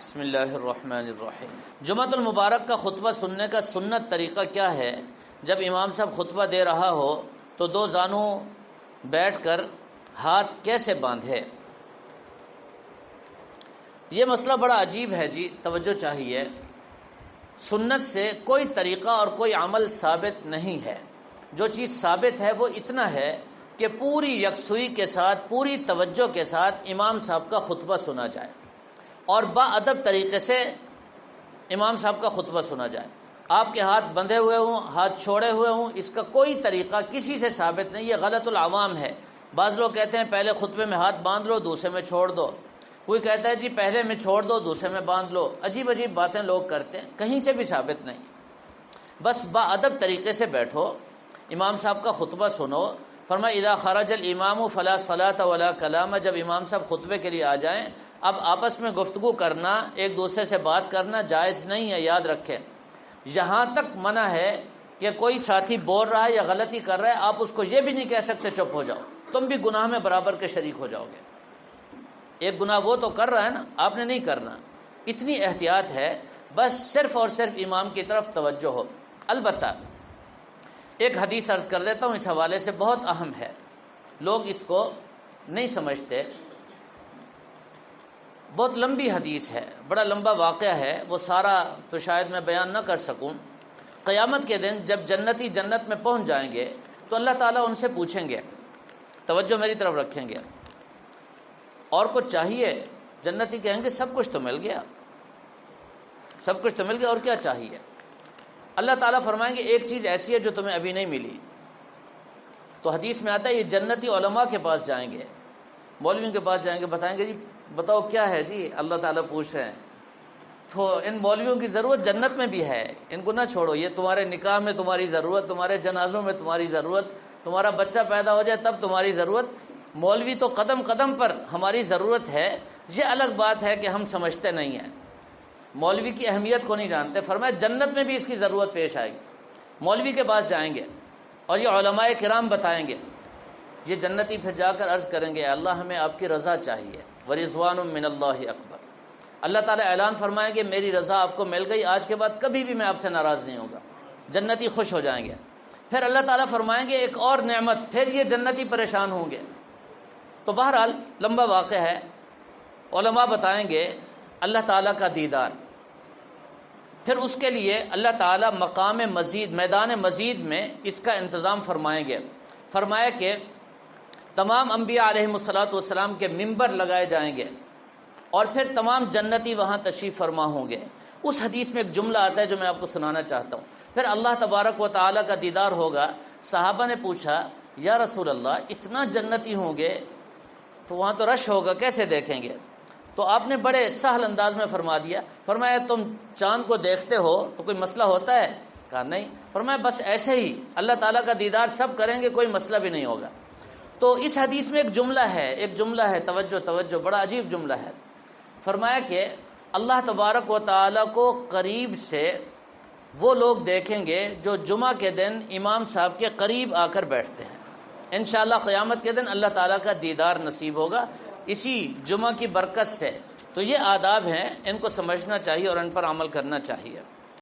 بسم اللہ الرحمن الرحیم۔ جمعۃ المبارک کا خطبہ سننے کا سنت طریقہ کیا ہے؟ جب امام صاحب خطبہ دے رہا ہو تو دو زانوں بیٹھ کر ہاتھ کیسے باندھے؟ یہ مسئلہ بڑا عجیب ہے جی، توجہ چاہیے۔ سنت سے کوئی طریقہ اور کوئی عمل ثابت نہیں ہے۔ جو چیز ثابت ہے وہ اتنا ہے کہ پوری یکسوئی کے ساتھ، پوری توجہ کے ساتھ امام صاحب کا خطبہ سنا جائے اور باادب طریقے سے امام صاحب کا خطبہ سنا جائے۔ آپ کے ہاتھ بندھے ہوئے ہوں، ہاتھ چھوڑے ہوئے ہوں، اس کا کوئی طریقہ کسی سے ثابت نہیں۔ یہ غلط العوام ہے۔ بعض لوگ کہتے ہیں پہلے خطبے میں ہاتھ باندھ لو، دوسرے میں چھوڑ دو۔ کوئی کہتا ہے جی پہلے میں چھوڑ دو، دوسرے میں باندھ لو۔ عجیب عجیب باتیں لوگ کرتے ہیں، کہیں سے بھی ثابت نہیں۔ بس باادب طریقے سے بیٹھو، امام صاحب کا خطبہ سنو۔ فرمایا اذا خرج الامام فلا صلاۃ ولا کلام، جب امام صاحب خطبے کے لیے آ جائیں اب آپس میں گفتگو کرنا، ایک دوسرے سے بات کرنا جائز نہیں ہے، یاد رکھیں۔ یہاں تک منع ہے کہ کوئی ساتھی بول رہا ہے یا غلطی کر رہا ہے، آپ اس کو یہ بھی نہیں کہہ سکتے چپ ہو جاؤ، تم بھی گناہ میں برابر کے شریک ہو جاؤ گے۔ ایک گناہ وہ تو کر رہا ہے نا، آپ نے نہیں کرنا۔ اتنی احتیاط ہے، بس صرف اور صرف امام کی طرف توجہ ہو۔ البتہ ایک حدیث عرض کر دیتا ہوں، اس حوالے سے بہت اہم ہے، لوگ اس کو نہیں سمجھتے۔ بہت لمبی حدیث ہے، بڑا لمبا واقعہ ہے، وہ سارا تو شاید میں بیان نہ کر سکوں۔ قیامت کے دن جب جنتی جنت میں پہنچ جائیں گے تو اللہ تعالیٰ ان سے پوچھیں گے، توجہ میری طرف رکھیں گے، اور کچھ چاہیے؟ جنتی کہیں گے سب کچھ تو مل گیا، سب کچھ تو مل گیا، اور کیا چاہیے؟ اللہ تعالیٰ فرمائیں گے ایک چیز ایسی ہے جو تمہیں ابھی نہیں ملی۔ تو حدیث میں آتا ہے یہ جنتی علماء کے پاس جائیں گے، مولویوں کے پاس جائیں گے، بتائیں گے جی بتاؤ کیا ہے جی، اللہ تعالیٰ پوچھ رہے ہیں۔ تو ان مولویوں کی ضرورت جنت میں بھی ہے، ان کو نہ چھوڑو، یہ تمہارے نکاح میں تمہاری ضرورت، تمہارے جنازوں میں تمہاری ضرورت، تمہارا بچہ پیدا ہو جائے تب تمہاری ضرورت۔ مولوی تو قدم قدم پر ہماری ضرورت ہے۔ یہ الگ بات ہے کہ ہم سمجھتے نہیں ہیں، مولوی کی اہمیت کو نہیں جانتے۔ فرمایا جنت میں بھی اس کی ضرورت پیش آئے گی، مولوی کے پاس جائیں گے اور یہ علماء کرام بتائیں گے۔ یہ جنتی پھر جا کر عرض کریں گے اللہ ہمیں آپ کی رضا چاہیے، ورضوان من اللہ اکبر۔ اللہ تعالیٰ اعلان فرمائیں گے میری رضا آپ کو مل گئی، آج کے بعد کبھی بھی میں آپ سے ناراض نہیں ہوگا۔ جنتی خوش ہو جائیں گے۔ پھر اللہ تعالیٰ فرمائیں گے ایک اور نعمت، پھر یہ جنتی پریشان ہوں گے۔ تو بہرحال لمبا واقعہ ہے، علماء بتائیں گے اللہ تعالیٰ کا دیدار۔ پھر اس کے لیے اللہ تعالیٰ مقام مزید، میدان مزید میں اس کا انتظام فرمائیں گے۔ فرمایا کہ تمام انبیاء علیہم الصلاۃ والسلام کے منبر لگائے جائیں گے اور پھر تمام جنتی وہاں تشریف فرما ہوں گے۔ اس حدیث میں ایک جملہ آتا ہے جو میں آپ کو سنانا چاہتا ہوں۔ پھر اللہ تبارک و تعالیٰ کا دیدار ہوگا۔ صحابہ نے پوچھا یا رسول اللہ اتنا جنتی ہوں گے تو وہاں تو رش ہوگا، کیسے دیکھیں گے؟ تو آپ نے بڑے سہل انداز میں فرما دیا، فرمایا تم چاند کو دیکھتے ہو تو کوئی مسئلہ ہوتا ہے؟ کہا نہیں۔ فرمایا بس ایسے ہی اللہ تعالیٰ کا دیدار سب کریں گے، کوئی مسئلہ بھی نہیں ہوگا۔ تو اس حدیث میں ایک جملہ ہے، توجہ، بڑا عجیب جملہ ہے۔ فرمایا کہ اللہ تبارک و تعالیٰ کو قریب سے وہ لوگ دیکھیں گے جو جمعہ کے دن امام صاحب کے قریب آ کر بیٹھتے ہیں۔ انشاءاللہ قیامت کے دن اللہ تعالیٰ کا دیدار نصیب ہوگا اسی جمعہ کی برکت سے۔ تو یہ آداب ہیں، ان کو سمجھنا چاہیے اور ان پر عمل کرنا چاہیے۔